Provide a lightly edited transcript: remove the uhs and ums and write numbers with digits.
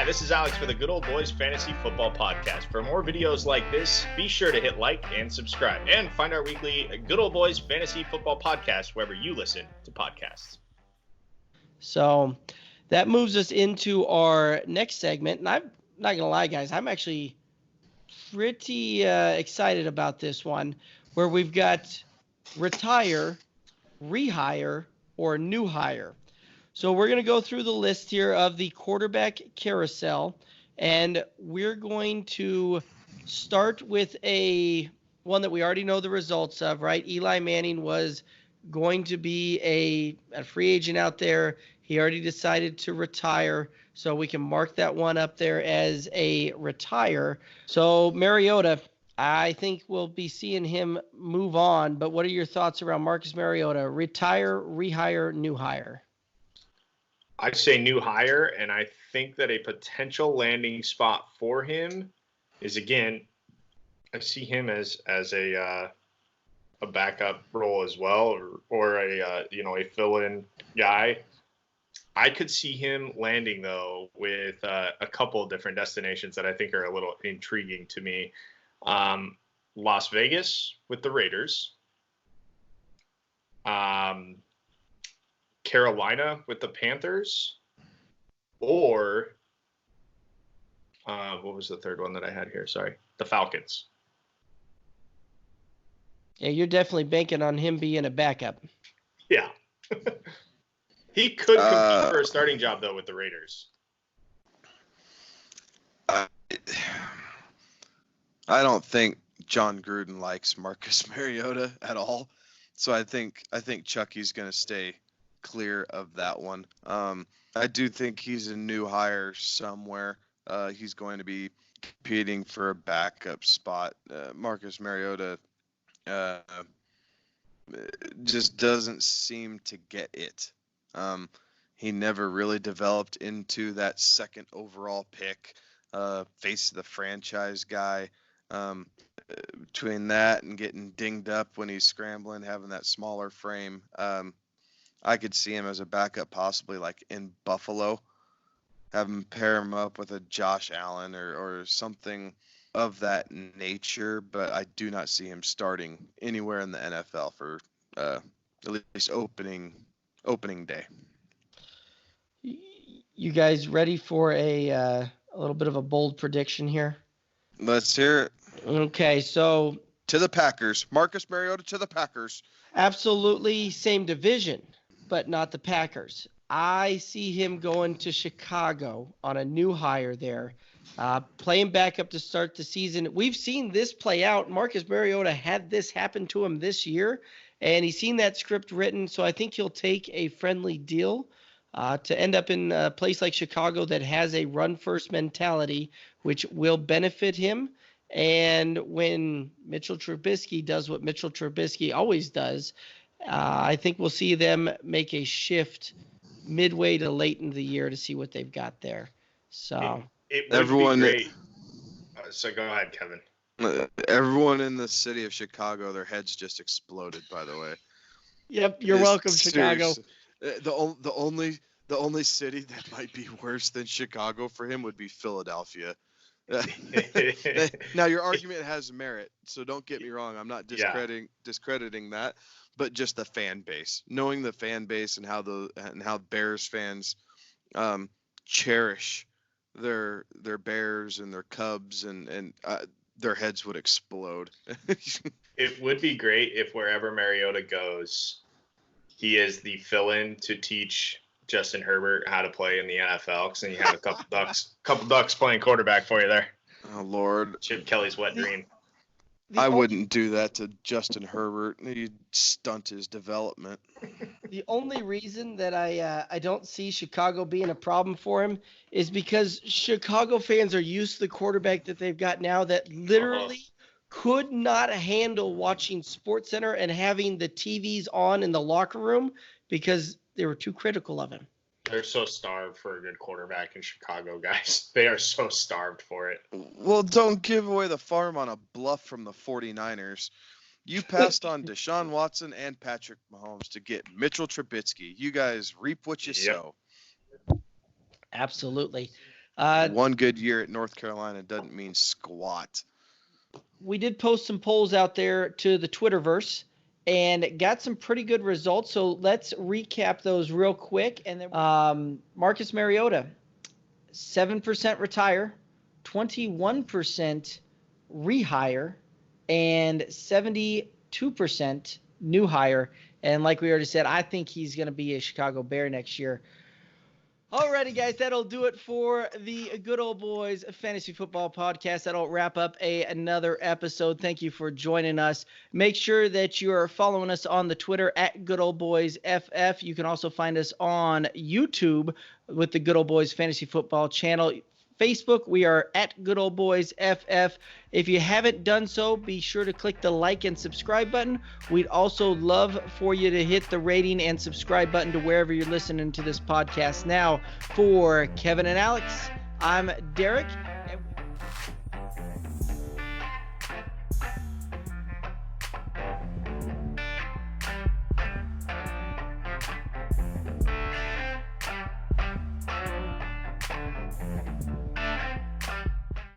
this is Alex for the Good Old Boys Fantasy Football Podcast. For more videos like this, be sure to hit like and subscribe. And find our weekly Good Old Boys Fantasy Football Podcast wherever you listen to podcasts. So that moves us into our next segment. And I'm not going to lie, guys, I'm actually pretty excited about this one, where we've got retire, rehire, or new hire. So we're going to go through the list here of the quarterback carousel, and we're going to start with one that we already know the results of, right? Eli Manning was going to be a free agent out there. He already decided to retire, so we can mark that one up there as a retire. So Mariota, I think we'll be seeing him move on, but what are your thoughts around Marcus Mariota? Retire, rehire, new hire? I'd say new hire, and I think that a potential landing spot for him is, again, I see him as a backup role as well, or a fill-in guy. I could see him landing, though, with a couple of different destinations that I think are a little intriguing to me. Las Vegas with the Raiders. Carolina with the Panthers, or what was the third one that I had here? Sorry, the Falcons. Yeah, you're definitely banking on him being a backup. Yeah. He could compete for a starting job, though, with the Raiders. I don't think John Gruden likes Marcus Mariota at all, so I think Chucky's going to stay clear of that one. I do think he's a new hire somewhere. He's going to be competing for a backup spot. Marcus Mariota just doesn't seem to get it. He never really developed into that second overall pick, face of the franchise guy. Between that and getting dinged up when he's scrambling, having that smaller frame, I could see him as a backup, possibly like in Buffalo. Have him pair him up with a Josh Allen or something of that nature, but I do not see him starting anywhere in the NFL for at least opening day. You guys ready for a little bit of a bold prediction here? Let's hear it. Okay, so to the Packers. Marcus Mariota to the Packers. Absolutely same division, but not the Packers. I see him going to Chicago on a new hire there, playing back up to start the season. We've seen this play out. Marcus Mariota had this happen to him this year, and he's seen that script written, so I think he'll take a friendly deal to end up in a place like Chicago that has a run-first mentality, which will benefit him. And when Mitchell Trubisky does what Mitchell Trubisky always does, I think we'll see them make a shift midway to late in the year to see what they've got there. So it would be great. So go ahead, Kevin. Everyone in the city of Chicago, their heads just exploded, by the way. Yep, you're welcome, Chicago. The only city that might be worse than Chicago for him would be Philadelphia. Now your argument has merit, so don't get me wrong. I'm not discrediting that, but just the fan base, knowing the fan base and how Bears fans cherish their Bears and their Cubs and their heads would explode. It would be great if wherever Mariota goes, he is the fill-in to teach Justin Herbert how to play in the NFL, because then you have a couple ducks playing quarterback for you there. Oh Lord, Chip Kelly's wet dream. I wouldn't do that to Justin Herbert. He'd stunt his development. The only reason that I don't see Chicago being a problem for him is because Chicago fans are used to the quarterback that they've got now that literally could not handle watching SportsCenter and having the TVs on in the locker room because they were too critical of him. They're so starved for a good quarterback in Chicago, guys. They are so starved for it. Well, don't give away the farm on a bluff from the 49ers. You passed on Deshaun Watson and Patrick Mahomes to get Mitchell Trubisky. You guys reap what you sow. Absolutely. One good year at North Carolina doesn't mean squat. We did post some polls out there to the Twitterverse and got some pretty good results. So let's recap those real quick. And then Marcus Mariota, 7% retire, 21% rehire, and 72% new hire. And like we already said, I think he's going to be a Chicago Bear next year. Alrighty, guys, that'll do it for the Good Old Boys Fantasy Football Podcast. That'll wrap up another episode. Thank you for joining us. Make sure that you are following us on the Twitter at Good Old Boys FF. You can also find us on YouTube with the Good Old Boys Fantasy Football channel. Facebook, we are at Good Old Boys FF. If you haven't done so, be sure to click the like and subscribe button. We'd also love for you to hit the rating and subscribe button to wherever you're listening to this podcast. Now, for Kevin and Alex, I'm Derek.